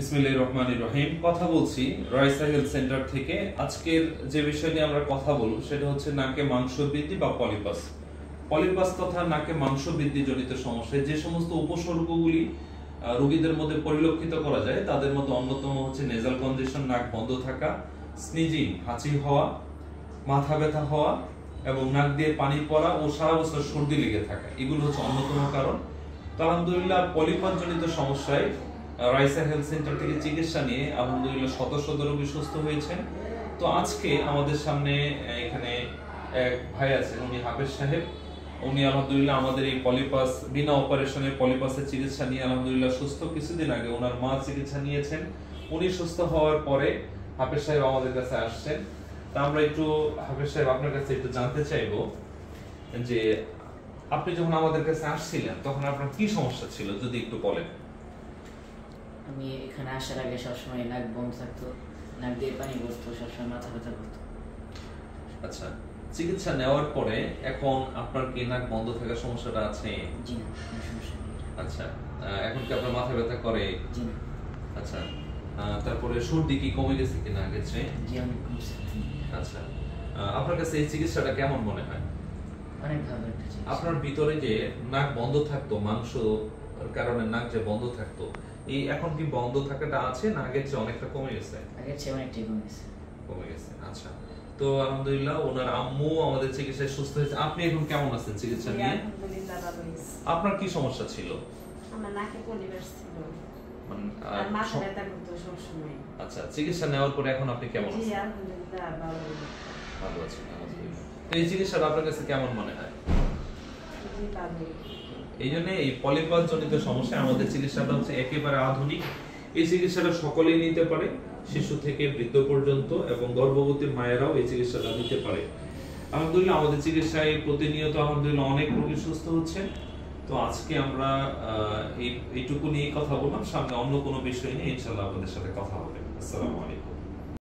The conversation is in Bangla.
বিসমিল্লাহির রহমানির রহিম। কথা বলছি রাইসা হেলথ সেন্টার থেকে। আজকের যে বিষয় নিয়ে আমরা কথা বলবো সেটা হচ্ছে নাকে মাংস বৃদ্ধি বা পলিপাস। পলিপাস তথা নাকে মাংস বৃদ্ধি জনিত সমস্যায় যে সমস্ত উপসর্গগুলি রোগীদের মধ্যে পরিলক্ষিত করা যায় তাদের মধ্যে অন্যতম হচ্ছে নেজাল কনজেশন, নাক বন্ধ থাকা, স্নিজিং, হাঁচি হওয়া, মাথা ব্যথা হওয়া এবং নাক দিয়ে পানি পড়া ও সারা বছর সর্দি লেগে থাকা, এগুলো হচ্ছে অন্যতম কারণ। তো আলহামদুলিল্লাহ পলিপাস জনিত সমস্যায় রাইসা হেলথ সেন্টার থেকে চিকিৎসা নিয়ে আলহামদুলিল্লাহ শত রোগী সুস্থ হয়েছেন। তো আজকে আমাদের সামনে এখানে এক ভাই আছেন, উনি হাফেজ সাহেব। উনি আলহামদুলিল্লাহ আমাদের এই পলিপাস বিনা অপারেশনের পলিপাসের চিকিৎসা নিয়ে আলহামদুলিল্লাহ সুস্থ। কিছুদিন আগে ওনার মা চিকিৎসা নিয়েছেন, উনি সুস্থ হওয়ার পরে হাফেজ সাহেব আমাদের কাছে আসছেন। তা আমরা একটু হাফেজ সাহেব আপনার কাছে একটু জানতে চাইবো যে আপনি যখন আমাদের কাছে আসছিলেন তখন আপনার কি সমস্যা ছিল, যদি একটু বলেন। আমি এখানে আসার আগে সবসময় নাক বন্ধ থাকতো, নাক দিয়ে পানি পড়তো, সবসময় মাথা ব্যথা করতো। আচ্ছা, চিকিৎসা নেওয়ার পরে এখন আপনার কি নাক বন্ধ থাকার সমস্যাটা আছে? জি না, কোনো সমস্যা নেই। আচ্ছা, এখন কি আপনার মাথা ব্যথা করে? জি না। আচ্ছা, তারপরে সর্দি কি কমে গেছে কিনা আগের চেয়ে? জি, অনেক কমছে। আচ্ছা, আপনার কাছে এই চিকিৎসাটা কেমন মনে হয়? অনেক ভালো একটা চিকিৎসা। আপনার ভিতরে যে নাক বন্ধ থাকতো, মাংস কারণে নাক যে বন্ধ থাকতো, এই এখন কি বন্ধ থাকাটা আছে না আগের চেয়ে অনেকটা কমে গেছে? আগের চেয়ে অনেকটাই কমে গেছে। কমে গেছে। আচ্ছা, তো আলহামদুলিল্লাহ ওনার আম্মু আমাদের চিকিৎসায় সুস্থ হয়েছে। আপনি এখন কেমন আছেন চিকিৎসা নিয়ে? আলহামদুলিল্লাহ ভালো আছি। আপনার কি সমস্যা ছিল? আমার নাকে পলিপাস ছিল, মানে, আর মাথা ব্যথা করতো সবসময়। আচ্ছা, চিকিৎসা নেওয়ার পরে এখন আপনি কেমন জি আছেন? আলহামদুলিল্লাহ ভালো। ভালো আছেন আলহামদুলিল্লাহ। তো এই চিকিৎসাটা আপনার কাছে কেমন মনে হয়? জি ভালো। এই জন্য এই পলিপাস জনিত সমস্যা আমাদের চিকিৎসাটা হচ্ছে একেবারে আধুনিক। এই চিকিৎসাটা সকলেই নিতে পারে, শিশু থেকে বৃদ্ধ পর্যন্ত, এবং গর্ভবতী মায়েরাও এই চিকিৎসাটা নিতে পারে। আলহামদুলিল্লাহ আমাদের চিকিৎসায় প্রতিনিয়ত আলহামদুলিল্লাহ অনেক রোগী সুস্থ হচ্ছেন। তো আজকে আমরা এইটুকু নিয়ে কথা বললাম। সামনে অন্য কোনো বিষয় নিয়ে ইনশাআল্লাহ আপনাদের সাথে কথা হবে। আসসালামু আলাইকুম।